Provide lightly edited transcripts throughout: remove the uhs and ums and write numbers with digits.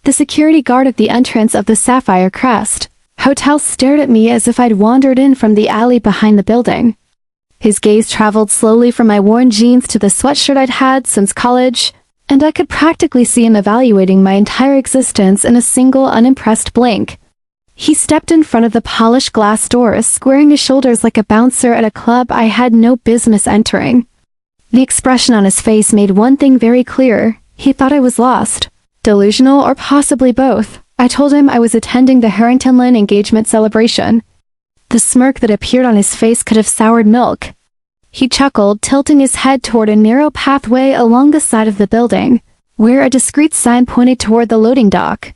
The security guard at the entrance of the Sapphire Crest Hotel stared at me as if I'd wandered in from the alley behind the building. His gaze traveled slowly from my worn jeans to the sweatshirt I'd had since college, and I could practically see him evaluating my entire existence in a single unimpressed blink. He stepped in front of the polished glass doors, squaring his shoulders like a bouncer at a club I had no business entering. The expression on his face made one thing very clear: he thought I was lost, delusional, or possibly both. I told him I was attending the Harrington Lynn engagement celebration. The smirk that appeared on his face could have soured milk. He chuckled, tilting his head toward a narrow pathway along the side of the building, where a discreet sign pointed toward the loading dock.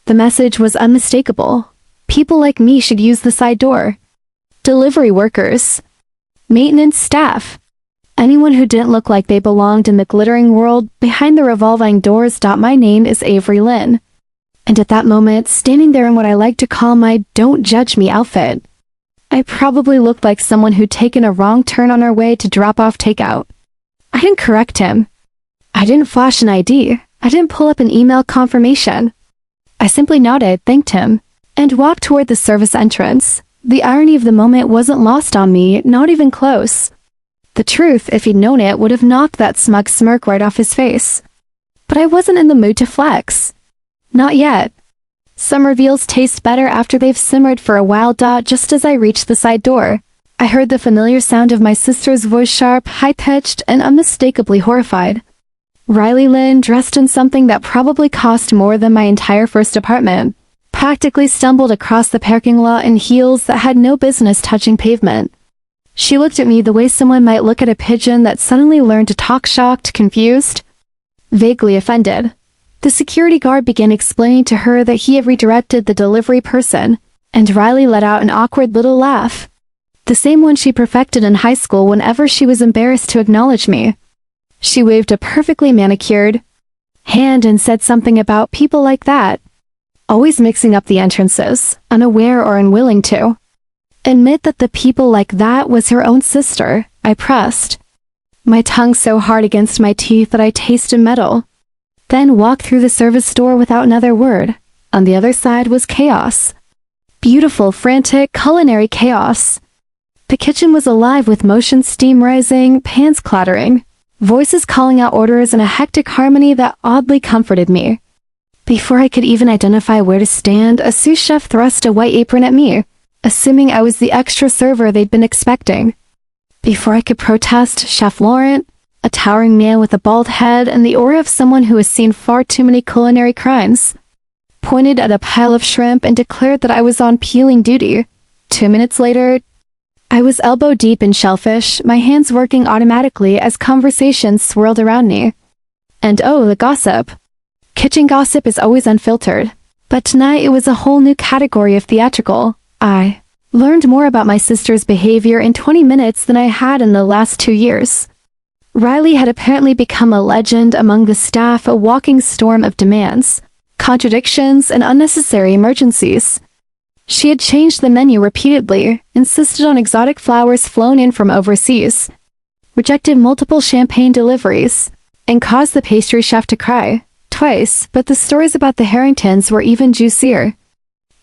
The message was unmistakable. People like me should use the side door. Delivery workers. Maintenance staff. Anyone who didn't look like they belonged in the glittering world behind the revolving doors. My name is Avery Lynn. And at that moment, standing there in what I like to call my "don't judge me" outfit, I probably looked like someone who'd taken a wrong turn on our way to drop off takeout. I didn't correct him. I didn't flash an ID. I didn't pull up an email confirmation. I simply nodded, thanked him, and walked toward the service entrance. The irony of the moment wasn't lost on me, not even close. The truth, if he'd known it, would have knocked that smug smirk right off his face. But I wasn't in the mood to flex. Not yet. Some reveals taste better after they've simmered for a while. Just as I reached the side door, I heard the familiar sound of my sister's voice, sharp, high-pitched, and unmistakably horrified. Riley Lynn, dressed in something that probably cost more than my entire first apartment, practically stumbled across the parking lot in heels that had no business touching pavement. She looked at me the way someone might look at a pigeon that suddenly learned to talk, shocked, confused, vaguely offended. The security guard began explaining to her that he had redirected the delivery person, and Riley let out an awkward little laugh. The same one she perfected in high school whenever she was embarrassed to acknowledge me. She waved a perfectly manicured hand and said something about people like that, always mixing up the entrances, unaware or unwilling to admit that the people like that was her own sister. I pressed my tongue so hard against my teeth that I tasted metal, then walked through the service door without another word. On the other side was chaos. Beautiful, frantic, culinary chaos. The kitchen was alive with motion, steam rising, pans clattering, voices calling out orders in a hectic harmony that oddly comforted me. Before I could even identify where to stand, a sous chef thrust a white apron at me, assuming I was the extra server they'd been expecting. Before I could protest, Chef Laurent, a towering man with a bald head and the aura of someone who has seen far too many culinary crimes, pointed at a pile of shrimp and declared that I was on peeling duty. 2 minutes later, I was elbow deep in shellfish, my hands working automatically as conversations swirled around me. And oh, the gossip. Kitchen gossip is always unfiltered, but tonight it was a whole new category of theatrical. I learned more about my sister's behavior in 20 minutes than I had in the last 2 years. Riley had apparently become a legend among the staff, a walking storm of demands, contradictions, and unnecessary emergencies. She had changed the menu repeatedly, insisted on exotic flowers flown in from overseas, rejected multiple champagne deliveries, and caused the pastry chef to cry. Twice, but the stories about the Harringtons were even juicier.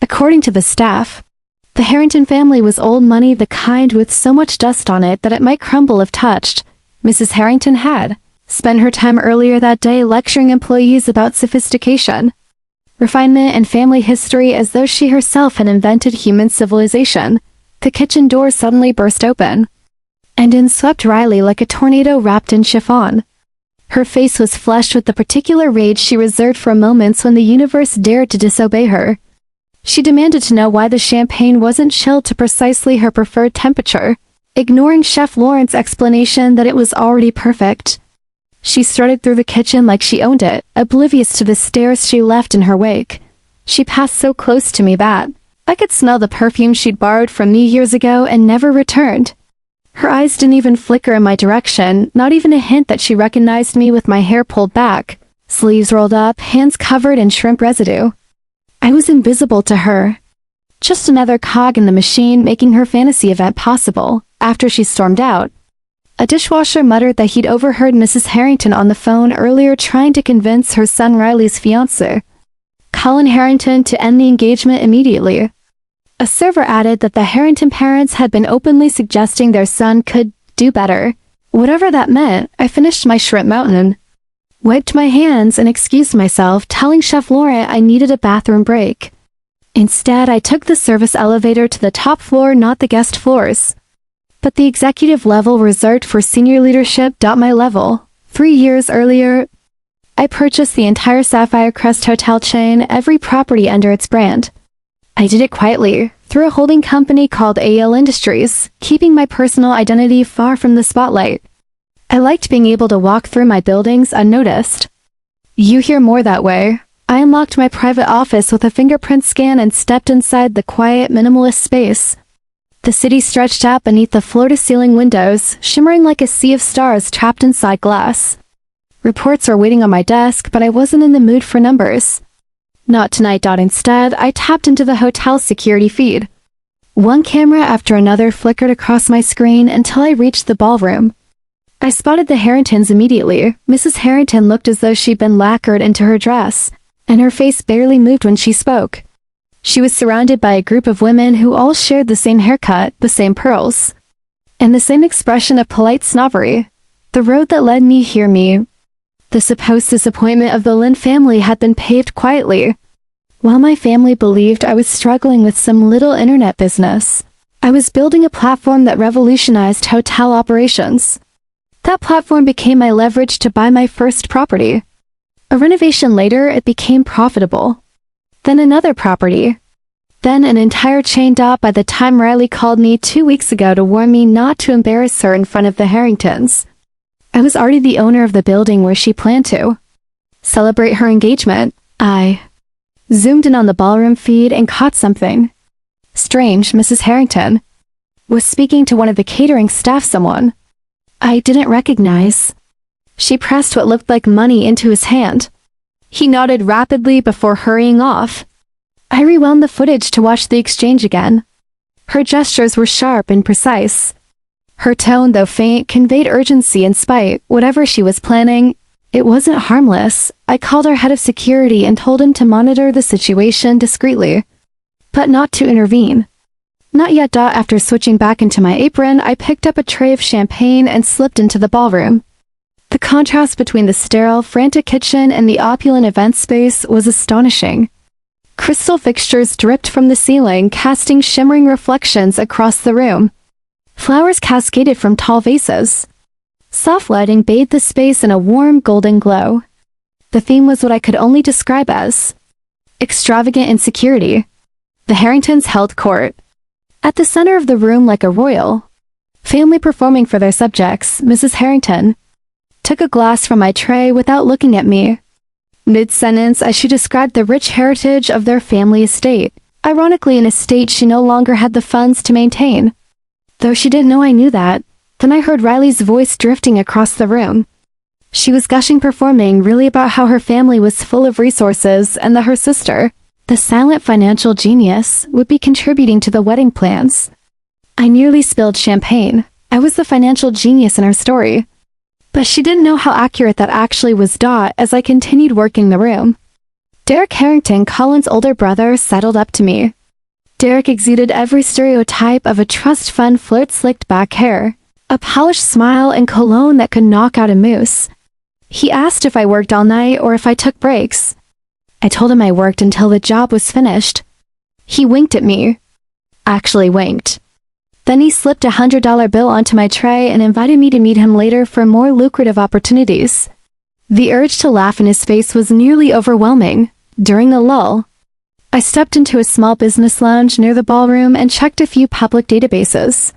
According to the staff, the Harrington family was old money, the kind with so much dust on it that it might crumble if touched. Mrs. Harrington had spent her time earlier that day lecturing employees about sophistication, refinement, and family history as though she herself had invented human civilization. The kitchen door suddenly burst open, and in swept Riley like a tornado wrapped in chiffon. Her face was flushed with the particular rage she reserved for moments when the universe dared to disobey her. She demanded to know why the champagne wasn't chilled to precisely her preferred temperature, ignoring Chef Laurent's explanation that it was already perfect. She strutted through the kitchen like she owned it, oblivious to the stares she left in her wake. She passed so close to me that I could smell the perfume she'd borrowed from me years ago and never returned. Her eyes didn't even flicker in my direction, not even a hint that she recognized me with my hair pulled back, sleeves rolled up, hands covered in shrimp residue. I was invisible to her. Just another cog in the machine making her fantasy event possible. After she stormed out, a dishwasher muttered that he'd overheard Mrs. Harrington on the phone earlier trying to convince her son Riley's fiancé, Colin Harrington to end the engagement immediately. A server added that the Harrington parents had been openly suggesting their son could do better. Whatever that meant, I finished my shrimp mountain, wiped my hands, and excused myself, telling Chef Laurent I needed a bathroom break. Instead, I took the service elevator to the top floor, not the guest floors, but the executive level reserved for senior leadership. My level. 3 years earlier, I purchased the entire Sapphire Crest hotel chain, every property under its brand. I did it quietly, through a holding company called AL Industries, keeping my personal identity far from the spotlight. I liked being able to walk through my buildings unnoticed. You hear more that way. I unlocked my private office with a fingerprint scan and stepped inside the quiet, minimalist space. The city stretched out beneath the floor-to-ceiling windows, shimmering like a sea of stars trapped inside glass. Reports were waiting on my desk, but I wasn't in the mood for numbers. Not tonight. Instead, I tapped into the hotel's security feed. One camera after another flickered across my screen until I reached the ballroom. I spotted the Harringtons immediately. Mrs. Harrington looked as though she'd been lacquered into her dress, and her face barely moved when she spoke. She was surrounded by a group of women who all shared the same haircut, the same pearls, and the same expression of polite snobbery. The road that led me here, the supposed disappointment of the Lin family, had been paved quietly. While my family believed I was struggling with some little internet business, I was building a platform that revolutionized hotel operations. That platform became my leverage to buy my first property. A renovation later, it became profitable. Then another property. Then an entire chain. By the time Riley called me 2 weeks ago to warn me not to embarrass her in front of the Harringtons, I was already the owner of the building where she planned to celebrate her engagement. I zoomed in on the ballroom feed and caught something strange. Mrs. Harrington was speaking to one of the catering staff, someone I didn't recognize. She pressed what looked like money into his hand. He nodded rapidly before hurrying off. I rewound the footage to watch the exchange again. Her gestures were sharp and precise. Her tone, though faint, conveyed urgency and spite. Whatever she was planning, it wasn't harmless. I called our head of security and told him to monitor the situation discreetly, but not to intervene. Not yet. After switching back into my apron, I picked up a tray of champagne and slipped into the ballroom. The contrast between the sterile, frantic kitchen and the opulent event space was astonishing. Crystal fixtures dripped from the ceiling, casting shimmering reflections across the room. Flowers cascaded from tall vases. Soft lighting bathed the space in a warm, golden glow. The theme was what I could only describe as extravagant insecurity. The Harringtons held court. At the center of the room, like a royal family performing for their subjects, Mrs. Harrington took a glass from my tray without looking at me. Mid-sentence, as she described the rich heritage of their family estate, ironically an estate she no longer had the funds to maintain. Though she didn't know I knew that. Then I heard Riley's voice drifting across the room. She was gushing, performing really about how her family was full of resources and that her sister, the silent financial genius, would be contributing to the wedding plans. I nearly spilled champagne. I was the financial genius in her story. But she didn't know how accurate that actually was. As I continued working the room, Derek Harrington, Colin's older brother, sidled up to me. Derek exuded every stereotype of a trust fund flirt: slicked back hair, a polished smile, and cologne that could knock out a moose. He asked if I worked all night or if I took breaks. I told him I worked until the job was finished. He winked at me. Actually winked. Then he slipped a $100 bill onto my tray and invited me to meet him later for more lucrative opportunities. The urge to laugh in his face was nearly overwhelming. During the lull, I stepped into a small business lounge near the ballroom and checked a few public databases.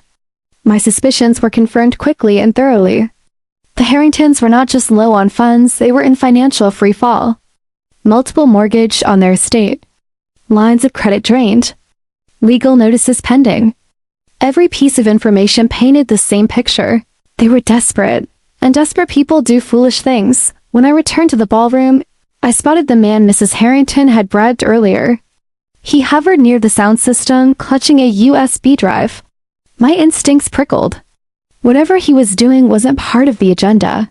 My suspicions were confirmed quickly and thoroughly. The Harringtons were not just low on funds, they were in financial free fall. Multiple mortgage on their estate. Lines of credit drained. Legal notices pending. Every piece of information painted the same picture. They were desperate, and desperate people do foolish things. When I returned to the ballroom, I spotted the man Mrs. Harrington had bribed earlier. He hovered near the sound system, clutching a USB drive. My instincts prickled. Whatever he was doing wasn't part of the agenda.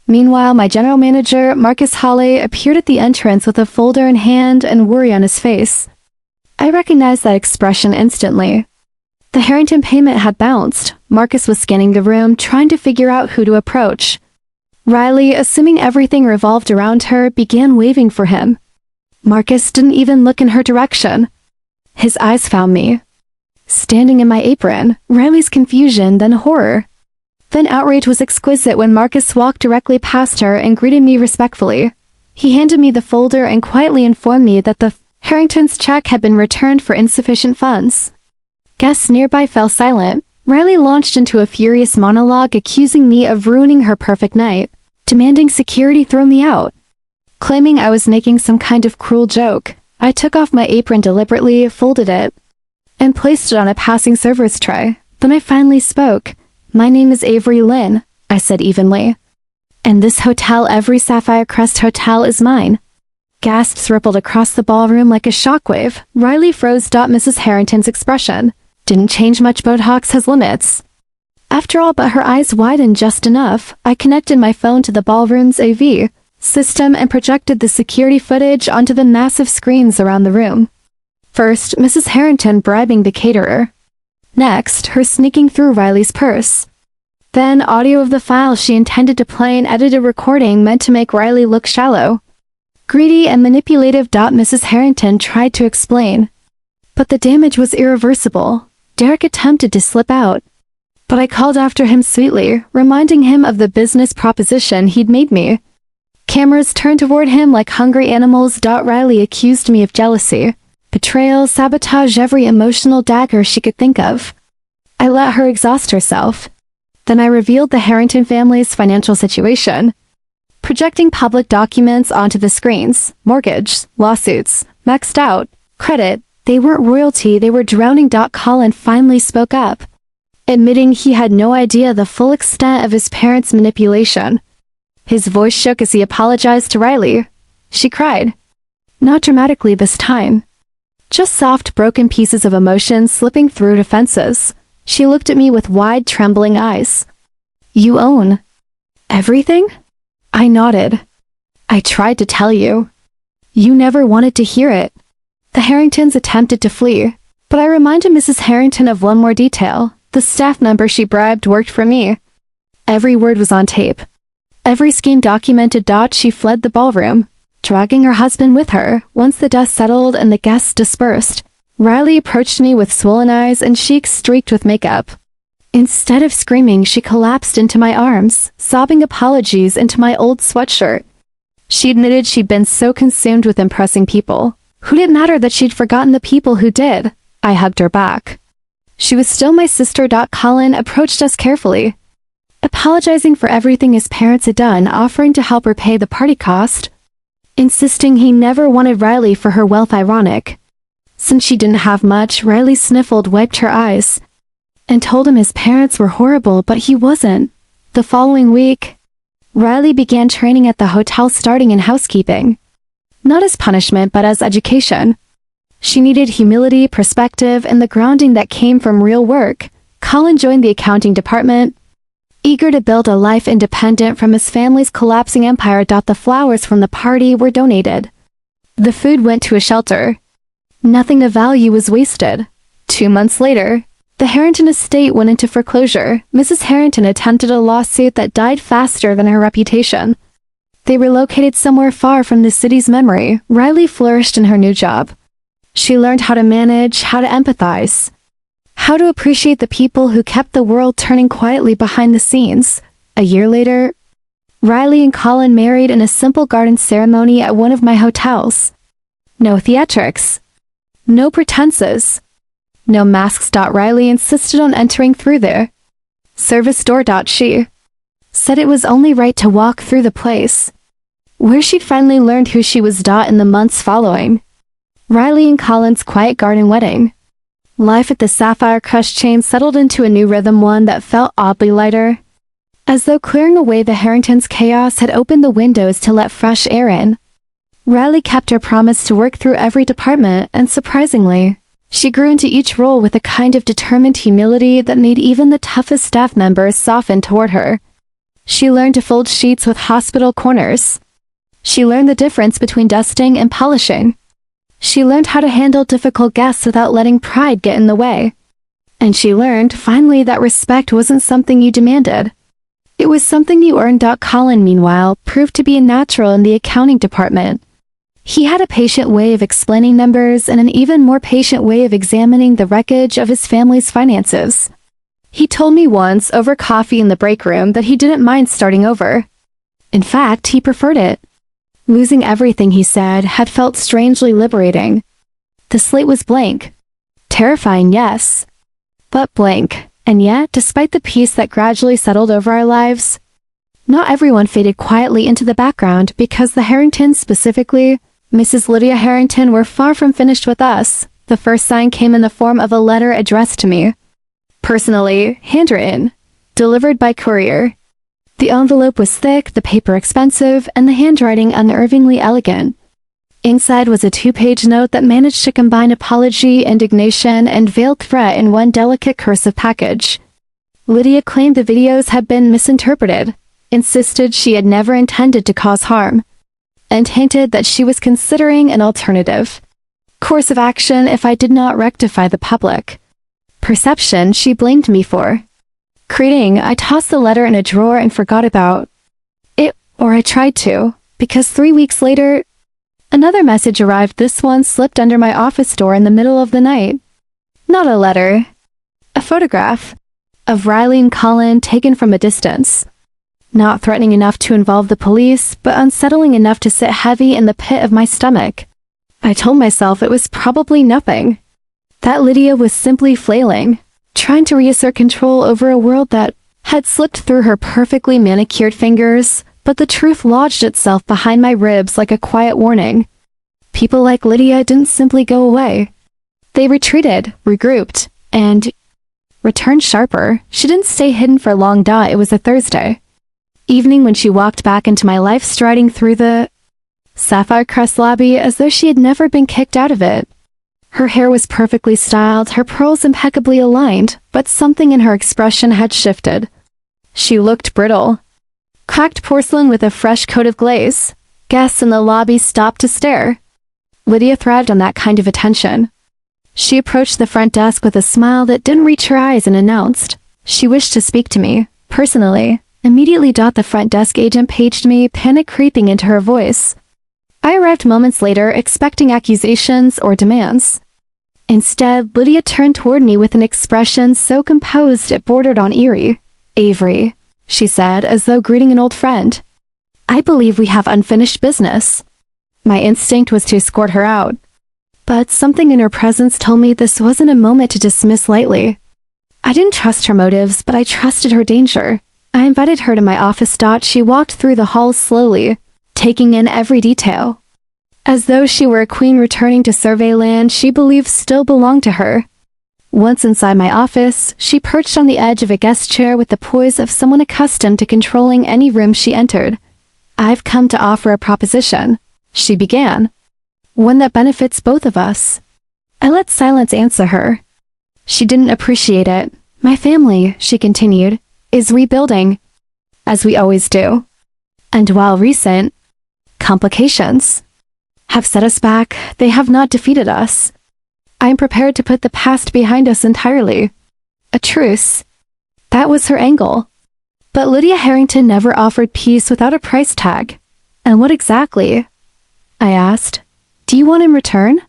Meanwhile, my general manager, Marcus Hawley, appeared at the entrance with a folder in hand and worry on his face. I recognized that expression instantly. The Harrington payment had bounced. Marcus was scanning the room, trying to figure out who to approach. Riley, assuming everything revolved around her, began waving for him. Marcus didn't even look in her direction. His eyes found me. Standing in my apron, Riley's confusion, then horror. Then outrage was exquisite when Marcus walked directly past her and greeted me respectfully. He handed me the folder and quietly informed me that the Harrington's check had been returned for insufficient funds. Guests nearby fell silent. Riley launched into a furious monologue accusing me of ruining her perfect night, demanding security throw me out. Claiming I was making some kind of cruel joke, I took off my apron deliberately, folded it, and placed it on a passing server's tray. Then I finally spoke. "My name is Avery Lynn," I said evenly. "And this hotel, every Sapphire Crest hotel, is mine." Gasps rippled across the ballroom like a shockwave. Riley froze. Mrs. Harrington's expression didn't change much. Botox has limits. After all, but her eyes widened just enough. I connected my phone to the ballroom's AV system and projected the security footage onto the massive screens around the room. First, Mrs. Harrington bribing the caterer. Next, her sneaking through Riley's purse. Then, audio of the file she intended to play an edited recording meant to make Riley look shallow, greedy, and manipulative. Mrs. Harrington tried to explain, but the damage was irreversible. Derek attempted to slip out, but I called after him sweetly, reminding him of the business proposition he'd made me. Cameras turned toward him like hungry animals. Riley accused me of jealousy, betrayal, sabotage, every emotional dagger she could think of. I let her exhaust herself. Then I revealed the Harrington family's financial situation, projecting public documents onto the screens. Mortgage, lawsuits, maxed out, credit. They weren't royalty, they were drowning. Colin finally spoke up, admitting he had no idea the full extent of his parents' manipulation. His voice shook as he apologized to Riley. She cried. Not dramatically this time. Just soft, broken pieces of emotion slipping through defenses. She looked at me with wide, trembling eyes. "You own everything?" I nodded. "I tried to tell you. You never wanted to hear it." The Harringtons attempted to flee, but I reminded Mrs. Harrington of one more detail. The staff member she bribed worked for me. Every word was on tape. Every scheme documented. She fled the ballroom, dragging her husband with her. Once the dust settled and the guests dispersed, Riley approached me with swollen eyes and cheeks streaked with makeup. Instead of screaming, she collapsed into my arms, sobbing apologies into my old sweatshirt. She admitted she'd been so consumed with impressing people. Who'd it matter that she'd forgotten the people who did? I hugged her back. She was still my sister. Colin approached us carefully, apologizing for everything his parents had done, offering to help her pay the party cost, insisting he never wanted Riley for her wealth. Ironic. Since she didn't have much, Riley sniffled, wiped her eyes, and told him his parents were horrible, but he wasn't. The following week, Riley began training at the hotel, starting in housekeeping. Not as punishment, but as education. She needed humility, perspective, and the grounding that came from real work. Colin joined the accounting department, eager to build a life independent from his family's collapsing empire. The flowers from the party were donated. The food went to a shelter. Nothing of value was wasted. 2 months later, the Harrington estate went into foreclosure. Mrs. Harrington attempted a lawsuit that died faster than her reputation. They relocated somewhere far from the city's memory. Riley flourished in her new job. She learned how to manage, how to empathize, how to appreciate the people who kept the world turning quietly behind the scenes. A year later, Riley and Colin married in a simple garden ceremony at one of my hotels. No theatrics. No pretenses. No masks. Riley insisted on entering through their service door. She said it was only right to walk through the place, where she'd finally learned who she was. In the months following Riley and Colin's quiet garden wedding, life at the Sapphire Crest chain settled into a new rhythm, one that felt oddly lighter, as though clearing away the Harringtons' chaos had opened the windows to let fresh air in. Riley kept her promise to work through every department, and surprisingly, she grew into each role with a kind of determined humility that made even the toughest staff members soften toward her. She learned to fold sheets with hospital corners. She learned the difference between dusting and polishing. She learned how to handle difficult guests without letting pride get in the way. And she learned, finally, that respect wasn't something you demanded. It was something you earned. Colin, meanwhile, proved to be a natural in the accounting department. He had a patient way of explaining numbers and an even more patient way of examining the wreckage of his family's finances. He told me once, over coffee in the break room, that he didn't mind starting over. In fact, he preferred it. Losing everything, he said, had felt strangely liberating. The slate was blank. Terrifying, yes. But blank. And yet, despite the peace that gradually settled over our lives, not everyone faded quietly into the background because the Harringtons, specifically Mrs. Lydia Harrington, were far from finished with us. The first sign came in the form of a letter addressed to me. Personally, handwritten, delivered by courier. The envelope was thick, the paper expensive, and the handwriting unnervingly elegant. Inside was a 2-page note that managed to combine apology, indignation, and veiled threat in one delicate cursive package. Lydia claimed the videos had been misinterpreted, insisted she had never intended to cause harm, and hinted that she was considering an alternative course of action if I did not rectify the public perception she blamed me for. Creating, I tossed the letter in a drawer and forgot about it, or I tried to, because 3 weeks later, another message arrived. This one slipped under my office door in the middle of the night. Not a letter. A photograph of Riley and Colin taken from a distance. Not threatening enough to involve the police, but unsettling enough to sit heavy in the pit of my stomach. I told myself it was probably nothing. That Lydia was simply flailing, trying to reassert control over a world that had slipped through her perfectly manicured fingers, but the truth lodged itself behind my ribs like a quiet warning. People like Lydia didn't simply go away. They retreated, regrouped, and returned sharper. She didn't stay hidden for long. It was a Thursday evening when she walked back into my life, striding through the Sapphire Crest lobby as though she had never been kicked out of it. Her hair was perfectly styled, her pearls impeccably aligned, but something in her expression had shifted. She looked brittle. Cracked porcelain with a fresh coat of glaze. Guests in the lobby stopped to stare. Lydia thrived on that kind of attention. She approached the front desk with a smile that didn't reach her eyes and announced she wished to speak to me, personally. Immediately, the front desk agent paged me, panic creeping into her voice. I arrived moments later, expecting accusations or demands. Instead, Lydia turned toward me with an expression so composed it bordered on eerie. "Avery," she said, as though greeting an old friend. "I believe we have unfinished business." My instinct was to escort her out, but something in her presence told me this wasn't a moment to dismiss lightly. I didn't trust her motives, but I trusted her danger. I invited her to my office. She walked through the halls slowly, taking in every detail. As though she were a queen returning to survey land she believed still belonged to her. Once inside my office, she perched on the edge of a guest chair with the poise of someone accustomed to controlling any room she entered. "I've come to offer a proposition," she began. "One that benefits both of us." I let silence answer her. She didn't appreciate it. "My family," she continued, "is rebuilding, as we always do. And while recent complications have set us back, they have not defeated us. I am prepared to put the past behind us entirely. A truce." That was her angle. But Lydia Harrington never offered peace without a price tag. "And what exactly?" I asked. "Do you want in return?"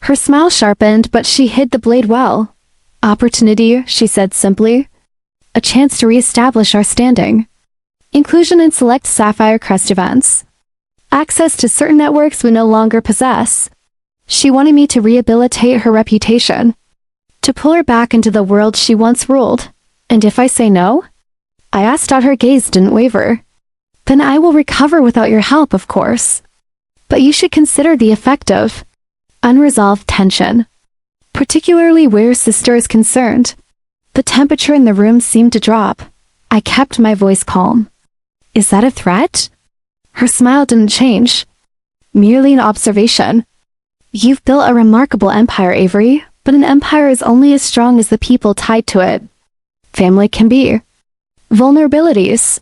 Her smile sharpened, but she hid the blade well. "Opportunity," she said simply. "A chance to reestablish our standing. Inclusion in select Sapphire Crest events. Access to certain networks we no longer possess." She wanted me to rehabilitate her reputation, to pull her back into the world she once ruled. "And if I say no?" I asked. Her gaze didn't waver. "Then I will recover without your help, of course. But you should consider the effect of unresolved tension, particularly where sister is concerned." The temperature in the room seemed to drop. I kept my voice calm. "Is that a threat?" Her smile didn't change. "Merely an observation. You've built a remarkable empire, Avery, but an empire is only as strong as the people tied to it. Family can be vulnerabilities.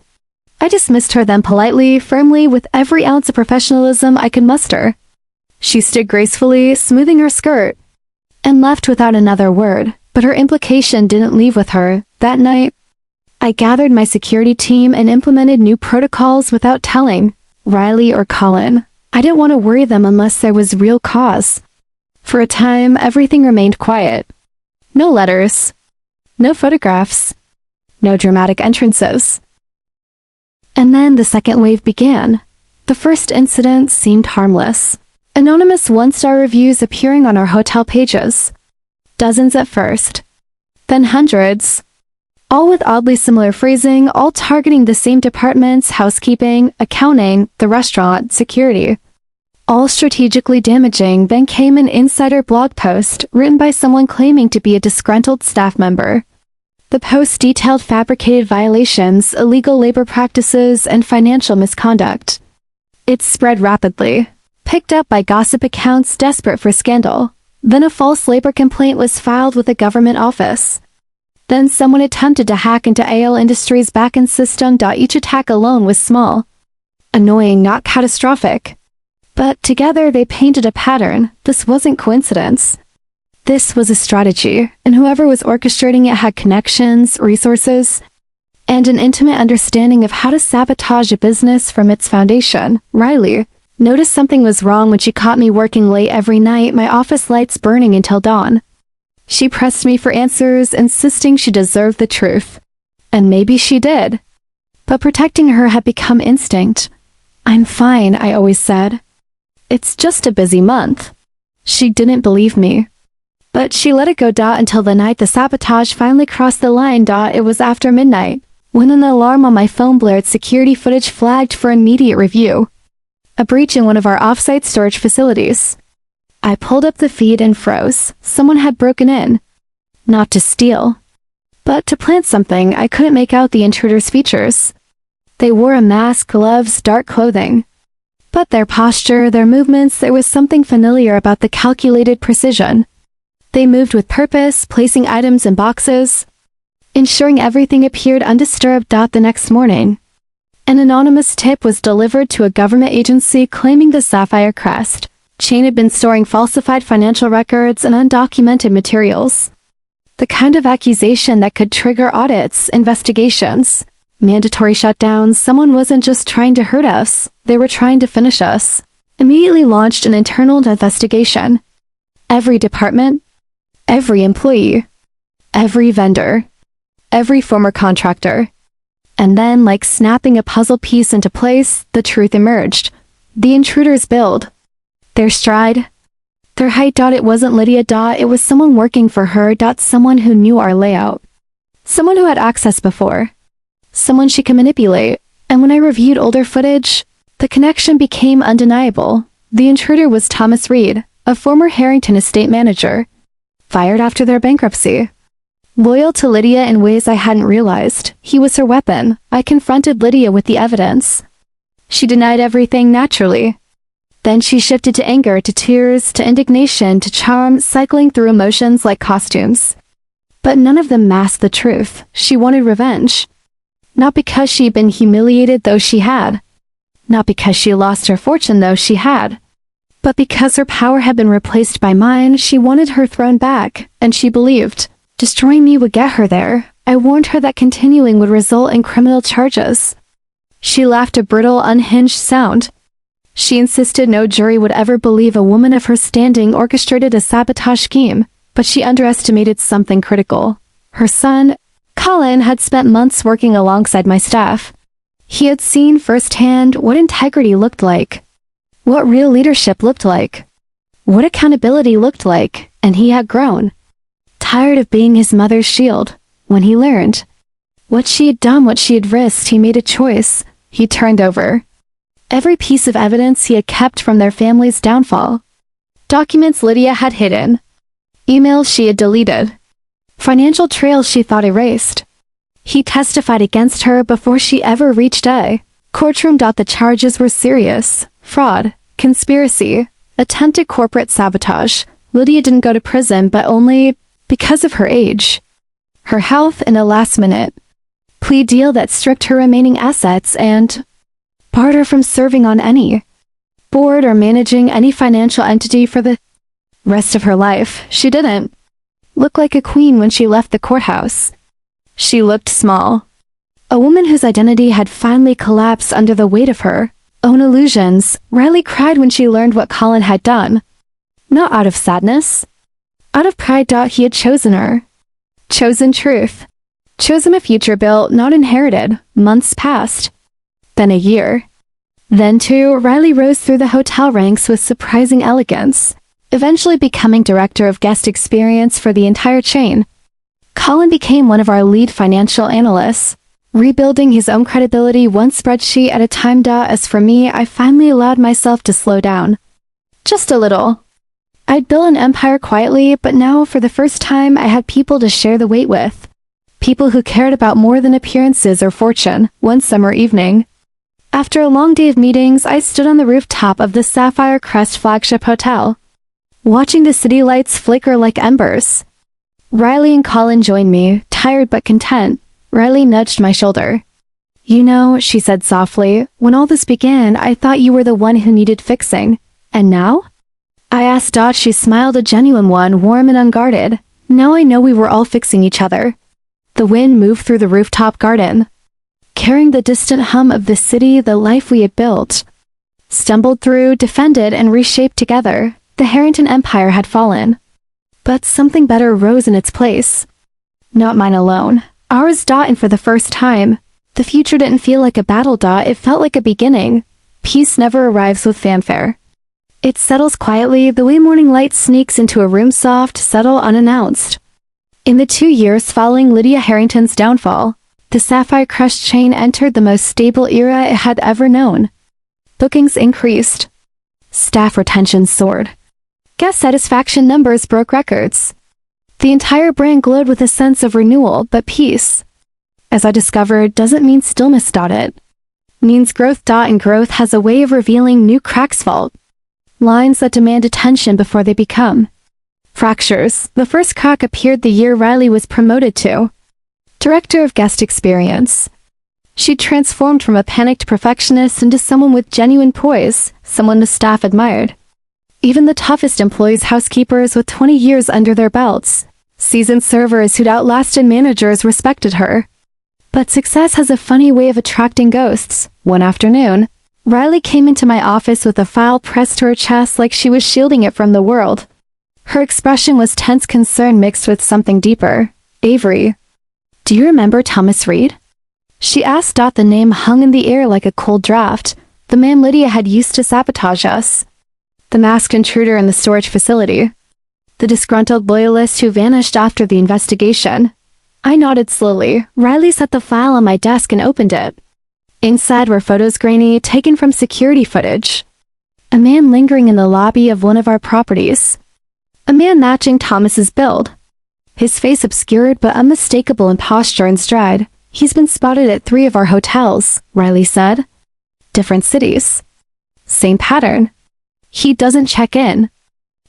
I dismissed her then politely, firmly, with every ounce of professionalism I could muster. She stood gracefully, smoothing her skirt, and left without another word, but her implication didn't leave with her. That night, I gathered my security team and implemented new protocols without telling Riley or Colin. I didn't want to worry them unless there was real cause. For a time, everything remained quiet. No letters. No photographs. No dramatic entrances. And then the second wave began. The first incident seemed harmless. Anonymous one-star reviews appearing on our hotel pages. Dozens at first. Then hundreds. All with oddly similar phrasing, all targeting the same departments: housekeeping, accounting, the restaurant, security. All strategically damaging. Then came an insider blog post written by someone claiming to be a disgruntled staff member. The post detailed fabricated violations, illegal labor practices, and financial misconduct. It spread rapidly, picked up by gossip accounts desperate for scandal. Then a false labor complaint was filed with a government office. Then someone attempted to hack into AL Industries' backend system. Each attack alone was small. Annoying, not catastrophic. But together they painted a pattern. This wasn't coincidence. This was a strategy, and whoever was orchestrating it had connections, resources, and an intimate understanding of how to sabotage a business from its foundation. Riley noticed something was wrong when she caught me working late every night, my office lights burning until dawn. She pressed me for answers, insisting she deserved the truth. And maybe she did. But protecting her had become instinct. "I'm fine," I always said. "It's just a busy month." She didn't believe me. But she let it go. Until the night the sabotage finally crossed the line. It was after midnight, when an alarm on my phone blared. Security footage flagged for immediate review. A breach in one of our off-site storage facilities. I pulled up the feed and froze. Someone had broken in. Not to steal, but to plant something. I couldn't make out the intruder's features. They wore a mask, gloves, dark clothing. But their posture, their movements, there was something familiar about the calculated precision. They moved with purpose, placing items in boxes, ensuring everything appeared undisturbed. The next morning, an anonymous tip was delivered to a government agency claiming the Sapphire Crest chain had been storing falsified financial records and undocumented materials. The kind of accusation that could trigger audits, investigations, mandatory shutdowns. Someone wasn't just trying to hurt us, they were trying to finish us. Immediately launched an internal investigation. Every department, every employee, every vendor, every former contractor. And then, like snapping a puzzle piece into place, the truth emerged. The intruder's build, their stride, their height. It wasn't Lydia. It was someone working for her. Someone who knew our layout. Someone who had access before. Someone she could manipulate. And when I reviewed older footage, the connection became undeniable. The intruder was Thomas Reed, a former Harrington estate manager, fired after their bankruptcy. Loyal to Lydia in ways I hadn't realized. He was her weapon. I confronted Lydia with the evidence. She denied everything naturally. Then she shifted to anger, to tears, to indignation, to charm, cycling through emotions like costumes. But none of them masked the truth. She wanted revenge. Not because she'd been humiliated, though she had. Not because she lost her fortune, though she had. But because her power had been replaced by mine. She wanted her throne back, and she believed destroying me would get her there. I warned her that continuing would result in criminal charges. She laughed a brittle, unhinged sound. She insisted no jury would ever believe a woman of her standing orchestrated a sabotage scheme, but she underestimated something critical. Her son, Colin, had spent months working alongside my staff. He had seen firsthand what integrity looked like, what real leadership looked like, what accountability looked like, and he had grown tired of being his mother's shield. When he learned what she had done, what she had risked, he made a choice. He turned over every piece of evidence he had kept from their family's downfall. Documents Lydia had hidden, emails she had deleted, financial trails she thought erased. He testified against her before she ever reached a courtroom. The charges were serious: fraud, conspiracy, attempted corporate sabotage. Lydia didn't go to prison, but only because of her age, her health, and a last-minute plea deal that stripped her remaining assets and barred her from serving on any board or managing any financial entity for the rest of her life. She didn't look like a queen when she left the courthouse. She looked small. A woman whose identity had finally collapsed under the weight of her own illusions. Riley cried when she learned what Colin had done. Not out of sadness. Out of pride. He had chosen her. Chosen truth. Chosen a future built, not inherited. Months passed. Then a year. Then two. Riley rose through the hotel ranks with surprising elegance, eventually becoming director of guest experience for the entire chain. Colin became one of our lead financial analysts, rebuilding his own credibility one spreadsheet at a time. As for me, I finally allowed myself to slow down. Just a little. I'd built an empire quietly, but now, for the first time, I had people to share the weight with. People who cared about more than appearances or fortune. One summer evening, after a long day of meetings, I stood on the rooftop of the Sapphire Crest flagship hotel, watching the city lights flicker like embers. Riley and Colin joined me, tired but content. Riley nudged my shoulder. "You know," she said softly, "when all this began, I thought you were the one who needed fixing. And now?" I asked. She smiled, a genuine one, warm and unguarded. "Now I know we were all fixing each other." The wind moved through the rooftop garden, carrying the distant hum of the city, the life we had built, stumbled through, defended, and reshaped together. The Harrington Empire had fallen, but something better rose in its place. Not mine alone. Ours. And for the first time, the future didn't feel like a battle. It felt like a beginning. Peace never arrives with fanfare. It settles quietly, the way morning light sneaks into a room, soft, subtle, unannounced. In the 2 years following Lydia Harrington's downfall, the Sapphire Crest chain entered the most stable era it had ever known. Bookings increased. Staff retention soared. Guest satisfaction numbers broke records. The entire brand glowed with a sense of renewal, but peace, as I discovered, doesn't mean stillness. It means growth. And growth has a way of revealing new cracks, fault lines that demand attention before they become fractures. The first crack appeared the year Riley was promoted to director of guest experience. She'd transformed from a panicked perfectionist into someone with genuine poise, someone the staff admired. Even the toughest employees, housekeepers with 20 years under their belts, seasoned servers who'd outlasted managers, respected her. But success has a funny way of attracting ghosts. One afternoon, Riley came into my office with a file pressed to her chest like she was shielding it from the world. Her expression was tense concern mixed with something deeper. "Avery, do you remember Thomas Reed?" she asked. The name hung in the air like a cold draft. The man Lydia had used to sabotage us. The masked intruder in the storage facility. The disgruntled loyalist who vanished after the investigation. I nodded slowly. Riley set the file on my desk and opened it. Inside were photos, grainy, taken from security footage. A man lingering in the lobby of one of our properties. A man matching Thomas's build. His face obscured but unmistakable in posture and stride. "He's been spotted at 3 of our hotels," Riley said. "Different cities. Same pattern. He doesn't check in.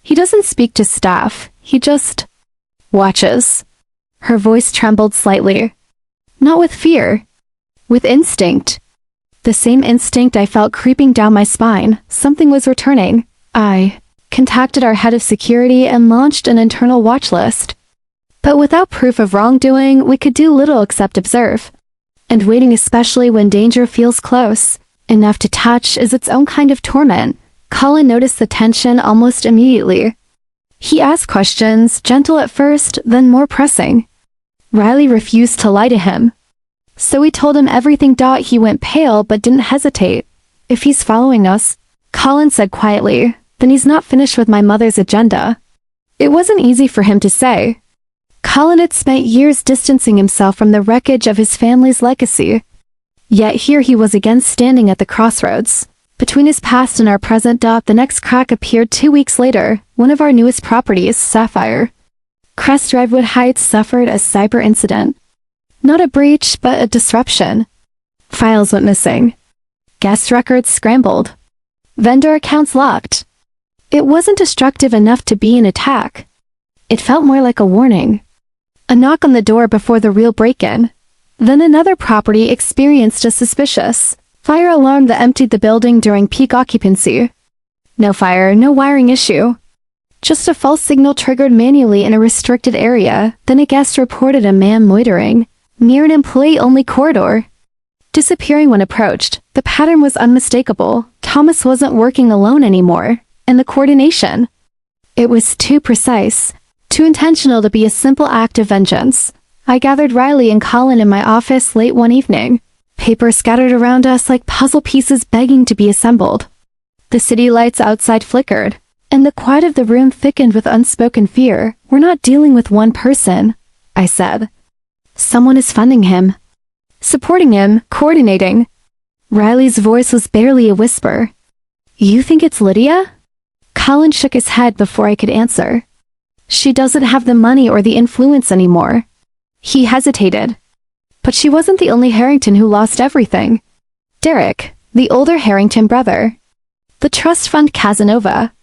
He doesn't speak to staff. He just watches." Her voice trembled slightly. Not with fear. With instinct. The same instinct I felt creeping down my spine. Something was returning. I contacted our head of security and launched an internal watch list. But without proof of wrongdoing, we could do little except observe. And waiting, especially when danger feels close enough to touch, is its own kind of torment. Colin noticed the tension almost immediately. He asked questions, gentle at first, then more pressing. Riley refused to lie to him. So we told him everything. He went pale but didn't hesitate. "If he's following us," Colin said quietly, "then he's not finished with my mother's agenda." It wasn't easy for him to say. Colin had spent years distancing himself from the wreckage of his family's legacy. Yet here he was again, standing at the crossroads between his past and our present. The next crack appeared 2 weeks later. One of our newest properties, Sapphire Crest Drivewood Heights, suffered a cyber incident. Not a breach, but a disruption. Files went missing. Guest records scrambled. Vendor accounts locked. It wasn't destructive enough to be an attack. It felt more like a warning. A knock on the door before the real break-in. Then another property experienced a suspicious fire alarm that emptied the building during peak occupancy. No fire, no wiring issue. Just a false signal triggered manually in a restricted area. Then a guest reported a man loitering near an employee-only corridor, disappearing when approached. The pattern was unmistakable. Thomas wasn't working alone anymore, and the coordination. It was too precise, too intentional to be a simple act of vengeance. I gathered Riley and Colin in my office late one evening, paper scattered around us like puzzle pieces begging to be assembled. The city lights outside flickered, and the quiet of the room thickened with unspoken fear. We're not dealing with one person, I said. Someone is funding him, supporting him, coordinating. Riley's voice was barely a whisper. You think it's Lydia? Colin shook his head before I could answer. She doesn't have the money or the influence anymore. He hesitated. But she wasn't the only Harrington who lost everything. Derek, the older Harrington brother. The trust fund Casanova.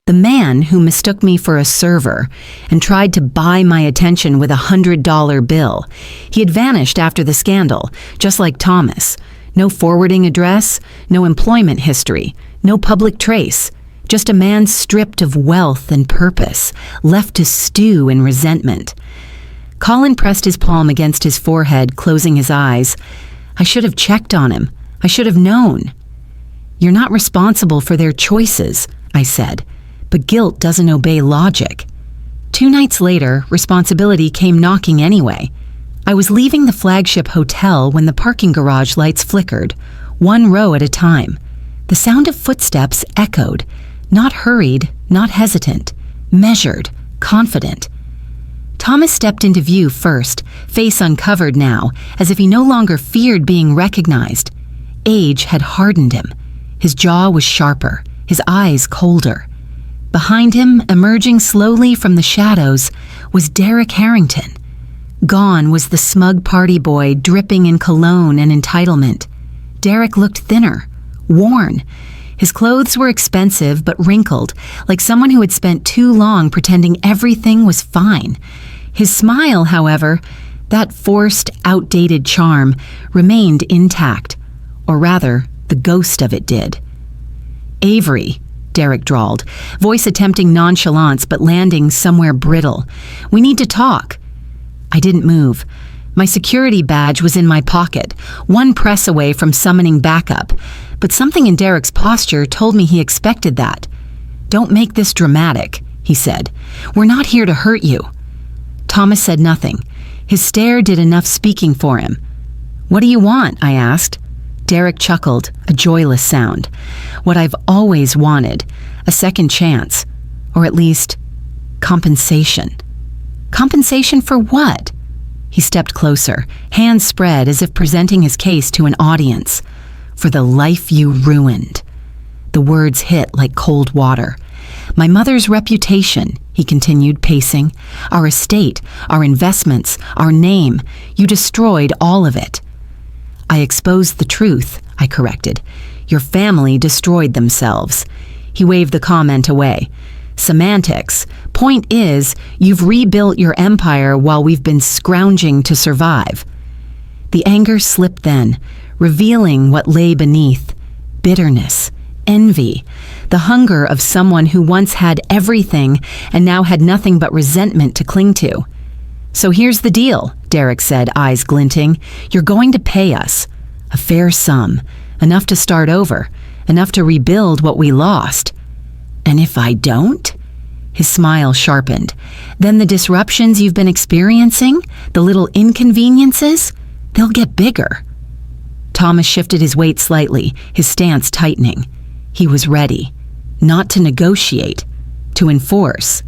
The man who mistook me for a server and tried to buy my attention with $100 bill. He had vanished after the scandal, just like Thomas. No forwarding address, no employment history, no public trace. Just a man stripped of wealth and purpose, left to stew in resentment. Colin pressed his palm against his forehead, closing his eyes. I should have checked on him. I should have known. You're not responsible for their choices, I said, but guilt doesn't obey logic. 2 nights later, responsibility came knocking anyway. I was leaving the flagship hotel when the parking garage lights flickered, 1 row at a time. The sound of footsteps echoed, not hurried, not hesitant, measured, confident. Thomas stepped into view first, face uncovered now, as if he no longer feared being recognized. Age had hardened him. His jaw was sharper, his eyes colder. Behind him, emerging slowly from the shadows, was Derek Harrington. Gone was the smug party boy dripping in cologne and entitlement. Derek looked thinner, worn. His clothes were expensive but wrinkled, like someone who had spent too long pretending everything was fine. His smile, however, that forced, outdated charm, remained intact. Or rather, the ghost of it did. Avery, Derek drawled, voice attempting nonchalance but landing somewhere brittle. We need to talk. I didn't move. My security badge was in my pocket, 1 press away from summoning backup, but something in Derek's posture told me he expected that. Don't make this dramatic, he said. We're not here to hurt you. Thomas said nothing. His stare did enough speaking for him. What do you want? I asked. Derek chuckled, a joyless sound. What I've always wanted, a second chance, or at least compensation. Compensation for what? He stepped closer, hands spread as if presenting his case to an audience. For the life you ruined. The words hit like cold water. My mother's reputation, he continued, pacing. Our estate, our investments, our name. You destroyed all of it. I exposed the truth, I corrected. Your family destroyed themselves. He waved the comment away. Semantics. Point is, you've rebuilt your empire while we've been scrounging to survive. The anger slipped then, revealing what lay beneath. Bitterness, envy, the hunger of someone who once had everything and now had nothing but resentment to cling to. So here's the deal, Derek said, eyes glinting. You're going to pay us. A fair sum, enough to start over, enough to rebuild what we lost. And if I don't? His smile sharpened. Then the disruptions you've been experiencing, the little inconveniences, they'll get bigger. Thomas shifted his weight slightly, his stance tightening. He was ready, not to negotiate, to enforce.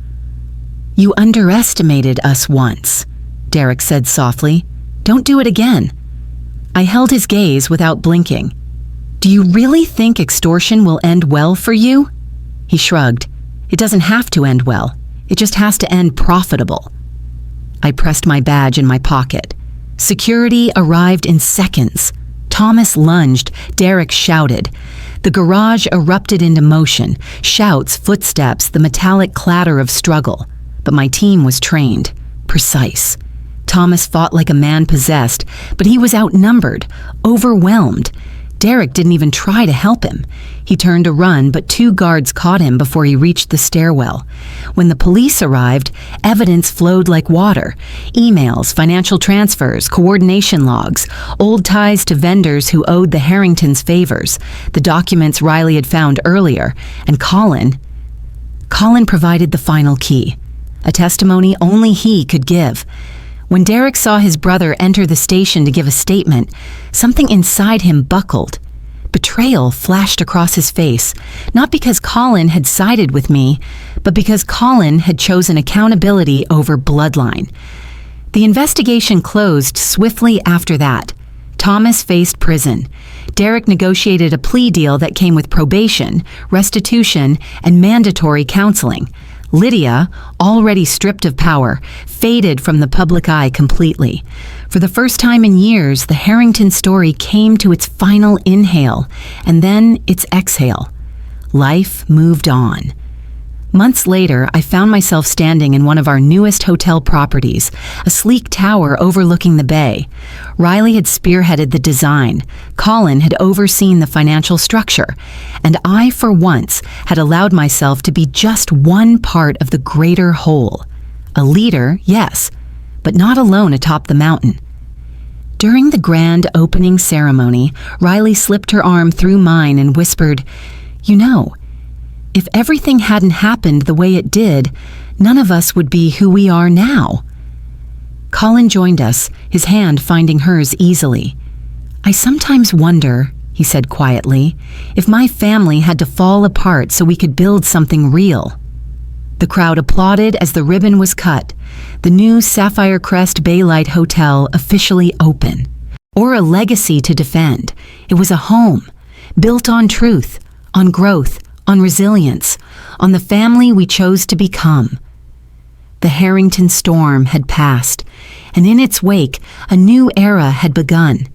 You underestimated us once, Derek said softly. Don't do it again. I held his gaze without blinking. Do you really think extortion will end well for you? He shrugged. It doesn't have to end well. It just has to end profitable. I pressed my badge in my pocket. Security arrived in seconds. Thomas lunged. Derek shouted. The garage erupted into motion. Shouts, footsteps, the metallic clatter of struggle. But my team was trained. Precise. Thomas fought like a man possessed, but he was outnumbered, overwhelmed. Derek didn't even try to help him. He turned to run, but 2 guards caught him before he reached the stairwell. When the police arrived, evidence flowed like water. Emails, financial transfers, coordination logs, old ties to vendors who owed the Harringtons favors, the documents Riley had found earlier, and Colin provided the final key, a testimony only he could give. When Derek saw his brother enter the station to give a statement, something inside him buckled. Betrayal flashed across his face, not because Colin had sided with me, but because Colin had chosen accountability over bloodline. The investigation closed swiftly after that. Thomas faced prison. Derek negotiated a plea deal that came with probation, restitution, and mandatory counseling. Lydia, already stripped of power, faded from the public eye completely. For the first time in years, the Harrington story came to its final inhale, and then its exhale. Life moved on. Months later, I found myself standing in one of our newest hotel properties, a sleek tower overlooking the bay. Riley had spearheaded the design, Colin had overseen the financial structure, and I, for once, had allowed myself to be just one part of the greater whole. A leader, yes, but not alone atop the mountain. During the grand opening ceremony, Riley slipped her arm through mine and whispered, "You know, if everything hadn't happened the way it did, none of us would be who we are now." Colin joined us, his hand finding hers easily. "I sometimes wonder," he said quietly, "if my family had to fall apart so we could build something real." The crowd applauded as the ribbon was cut, the new Sapphire Crest Baylight Hotel officially open. Or a legacy to defend. It was a home, built on truth, on growth, on resilience, on the family we chose to become. The Harrington storm had passed, and in its wake, a new era had begun.